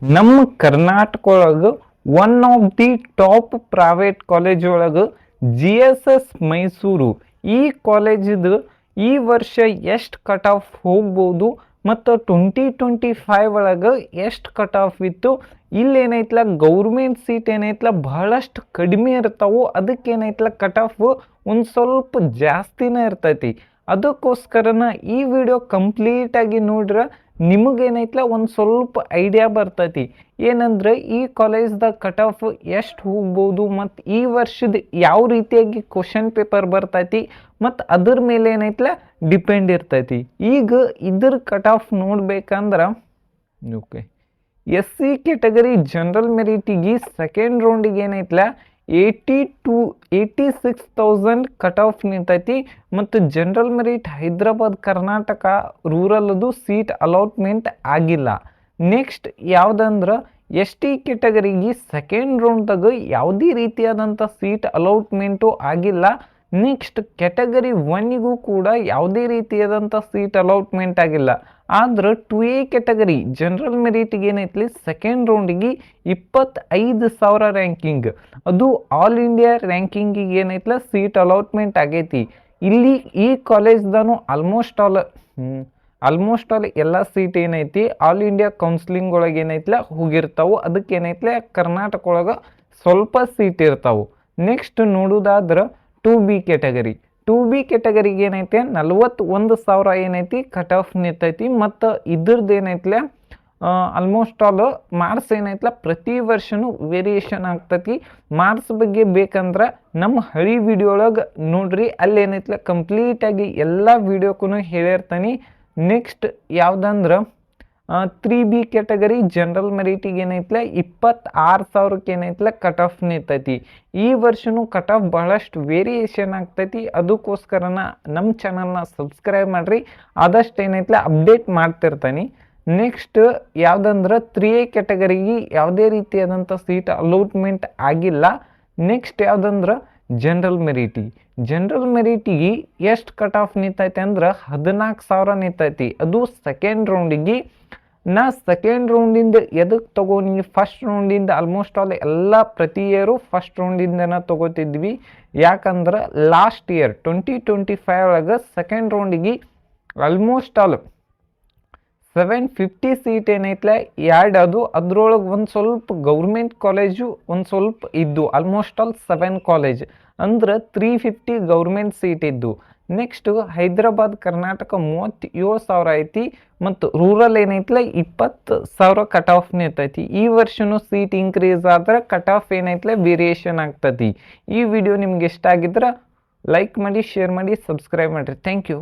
ನಮ್ಮ ಕರ್ನಾಟಕ ಒಳಗೆ one of the top private college ಒಳಗೆ GSS ಮೈಸೂರು ಈ ಕಾಲೇಜಿದು ಈ ವರ್ಷ ಎಷ್ಟು ಕಟ್ ಆಫ್ ಹೋಗ್ಬೋದು ಮತ್ತು 2025 ಒಳಗೆ ಎಷ್ಟು ಕಟ್ ಆಫ್ ಇತ್ತು. ಇಲ್ಲಿ ಏನೈತಲ್ಲ ಗೌರ್ಮೆಂಟ್ ಸೀಟ್ ಏನೈತಲ್ಲ ಬಹಳಷ್ಟು ಕಡಿಮೆ ಇರ್ತಾವು, ಅದಕ್ಕೆ ಏನೈತಲ್ಲ ಕಟ್ ಆಫ್ ಒಂದು ಸ್ವಲ್ಪ ಜಾಸ್ತಿನೇ ಇರ್ತೈತಿ. ಅದಕ್ಕೋಸ್ಕರನ ಈ ವಿಡಿಯೋ ಕಂಪ್ಲೀಟಾಗಿ ನೋಡ್ರೆ ನಿಮಗೇನೈತಲ್ಲ ಒಂದು ಸ್ವಲ್ಪ ಐಡಿಯಾ ಬರ್ತೈತಿ. ಏನಂದ್ರೆ ಈ ಕಾಲೇಜ್ದಾಗ ಕಟ್ ಆಫ್ ಎಷ್ಟು ಹೋಗ್ಬೋದು ಮತ್ತು ಈ ವರ್ಷದ ಯಾವ ರೀತಿಯಾಗಿ ಕ್ವಶನ್ ಪೇಪರ್ ಬರ್ತೈತಿ ಮತ್ತು ಅದ್ರ ಮೇಲೆ ಏನೈತಲ್ಲ ಡಿಪೆಂಡ್ ಇರ್ತೈತಿ. ಈಗ ಇದ್ರ ಕಟ್ ಆಫ್ ನೋಡ್ಬೇಕಂದ್ರೆ ಓಕೆ, SC ಕ್ಯಾಟಗರಿ ಜನರಲ್ ಮೆರಿಟಿಗೆ ಸೆಕೆಂಡ್ ರೌಂಡಿಗೆ ಏನೈತಲ್ಲ 86,000 ಕಟ್ ಆಫ್ ನಿಂತೈತಿ. ಮತ್ತು general merit Hyderabad Karnataka rural ಅದು ಸೀಟ್ ಅಲಾಟ್ಮೆಂಟ್ ಆಗಿಲ್ಲ. ನೆಕ್ಸ್ಟ್ ಯಾವುದಂದ್ರೆ ST ಕ್ಯಾಟಗರಿಗೆ ಸೆಕೆಂಡ್ ರೌಂಡ್ದಾಗ ಯಾವುದೇ ರೀತಿಯಾದಂಥ ಸೀಟ್ ಅಲಾಟ್ಮೆಂಟು ಆಗಿಲ್ಲ. ನೆಕ್ಸ್ಟ್ ಕ್ಯಾಟಗರಿ 1ಗೂ ಕೂಡ ಯಾವುದೇ ರೀತಿಯಾದಂಥ ಸೀಟ್ ಅಲಾಟ್ಮೆಂಟ್ ಆಗಿಲ್ಲ. ಆದ್ರೆ 2A ಕ್ಯಾಟಗರಿ ಜನರಲ್ ಮೆರಿಟ್ಗೆ ಏನೈತಿ ಸೆಕೆಂಡ್ ರೌಂಡಿಗೆ 25,000 ರ್ಯಾಂಕಿಂಗ್, ಅದು ಆಲ್ ಇಂಡಿಯಾ ರ್ಯಾಂಕಿಂಗಿಗೆ ಏನೈತಲ್ಲ ಸೀಟ್ ಅಲಾಟ್ಮೆಂಟ್ ಆಗೈತಿ. ಇಲ್ಲಿ ಈ ಕಾಲೇಜ್ದಾನು ಆಲ್ಮೋಸ್ಟ್ ಆಲ್ ಎಲ್ಲ ಸೀಟ್ ಏನೈತಿ ಆಲ್ ಇಂಡಿಯಾ ಕೌನ್ಸಿಲಿಂಗ್ ಒಳಗೆ ಏನೈತಲ್ಲ ಹೋಗಿರ್ತಾವು. ಅದಕ್ಕೆ ಏನೈತಲ್ಲ ಕರ್ನಾಟಕ ಒಳಗೆ ಸ್ವಲ್ಪ ಸೀಟ್ ಇರ್ತಾವು. ನೆಕ್ಸ್ಟ್ ನೋಡೋದಾದ್ರೆ 2B ಕ್ಯಾಟಗರಿ 2B ಕ್ಯಾಟಗರಿಗೆ ಏನೈತೆ 41,000 ಏನೈತಿ ಕಟ್ ಆಫ್ ನಿಂತೈತಿ. ಮತ್ತು ಇದ್ರದ್ದು ಏನೈತಲ್ಲ ಆಲ್ಮೋಸ್ಟ್ ಆಲ್ ಮಾರ್ಕ್ಸ್ ಏನೈತಲ್ಲ ಪ್ರತಿ ವರ್ಷನೂ ವೇರಿಯೇಷನ್ ಆಗ್ತೈತಿ. ಮಾರ್ಕ್ಸ್ ಬಗ್ಗೆ ಬೇಕಂದ್ರೆ ನಮ್ಮ ಹಳಿ ವಿಡಿಯೋ ಒಳಗೆ ನೋಡ್ರಿ, ಅಲ್ಲಿ ಏನೈತಲ್ಲ ಕಂಪ್ಲೀಟಾಗಿ ಎಲ್ಲ ವಿಡಿಯೋಕ್ಕೂ ಹೇಳಿರ್ತಾನೆ. ನೆಕ್ಸ್ಟ್ ಯಾವುದಂದ್ರೆ 3B ಕ್ಯಾಟಗರಿ ಜನರಲ್ ಮೆರಿಟಿಗೆ ಏನೈತಲ್ಲ 26,000 ಏನೈತಲ್ಲ ಕಟ್ ಆಫ್ ನಿಂತೈತಿ. ಈ ವರ್ಷನೂ ಕಟ್ ಆಫ್ ಬಹಳಷ್ಟು ವೇರಿಯೇಷನ್ ಆಗ್ತೈತಿ. ಅದಕ್ಕೋಸ್ಕರನ ನಮ್ಮ ಚಾನಲ್ನ ಸಬ್ಸ್ಕ್ರೈಬ್ ಮಾಡಿರಿ, ಆದಷ್ಟು ಏನೈತಲ್ಲ ಅಪ್ಡೇಟ್ ಮಾಡ್ತಿರ್ತಾನೆ. ನೆಕ್ಸ್ಟ್ ಯಾವುದಂದ್ರೆ 3A ಕ್ಯಾಟಗರಿಗೆ ಯಾವುದೇ ರೀತಿಯಾದಂಥ ಸೀಟ್ ಅಲಾಟ್ಮೆಂಟ್ ಆಗಿಲ್ಲ. ನೆಕ್ಸ್ಟ್ ಯಾವುದಂದ್ರೆ ಜನರಲ್ ಮೆರಿಟಿಗೆ ಎಷ್ಟು ಕಟ್ ಆಫ್ ನಿಂತೈತಿ ಅಂದ್ರೆ 14,000 ನಿಂತೈತಿ. ಅದು ಸೆಕೆಂಡ್ ರೌಂಡಿಗೆ. ಸೆಕೆಂಡ್ ರೌಂಡಿಂದ ಎದಕ್ಕೆ ತಗೊಂಡು ಫಸ್ಟ್ ರೌಂಡಿಂದ ಆಲ್ಮೋಸ್ಟ್ ಆಲ್ ಎಲ್ಲ ಪ್ರತಿ ಇಯರು ಫಸ್ಟ್ ರೌಂಡಿಂದನ ತಗೋತಿದ್ವಿ. ಯಾಕಂದ್ರೆ ಲಾಸ್ಟ್ ಇಯರ್ 2025 ಒಳಗೆ ಸೆಕೆಂಡ್ ರೌಂಡಿಗೆ ಆಲ್ಮೋಸ್ಟ್ ಆಲ್ 750 ಸೀಟ್ ಏನೈತಲ್ಲ ಎರಡು, ಅದು ಅದ್ರೊಳಗೆ ಒಂದು ಸ್ವಲ್ಪ ಗೌರ್ಮೆಂಟ್ ಕಾಲೇಜು ಒಂದು ಸ್ವಲ್ಪ ಇದ್ದು, ಆಲ್ಮೋಸ್ಟ್ ಆಲ್ 7 ಕಾಲೇಜ್ ಅಂದ್ರೆ 350 ಗೌರ್ಮೆಂಟ್ ಸೀಟ್ ಇದ್ದು. ನೆಕ್ಸ್ಟ್ ಹೈದ್ರಾಬಾದ್ ಕರ್ನಾಟಕ 37,000 ಐತಿ. ಮತ್ತು ರೂರಲ್ ಏನೈತಲ್ಲ 20,000 ಕಟ್ ಆಫ್ ನಿಂತೈತಿ. ಈ ವರ್ಷನೂ ಸೀಟ್ ಇನ್ಕ್ರೀಸ್ ಆದ್ರೆ ಕಟ್ ಆಫ್ ಏನೈತಲ್ಲ ವೇರಿಯೇಷನ್ ಆಗ್ತೈತಿ. ಈ ವಿಡಿಯೋ ನಿಮ್ಗೆ ಇಷ್ಟ ಆಗಿದ್ರೆ ಲೈಕ್ ಮಾಡಿ, ಶೇರ್ ಮಾಡಿ, ಸಬ್ಸ್ಕ್ರೈಬ್ ಮಾಡಿರಿ. Thank you.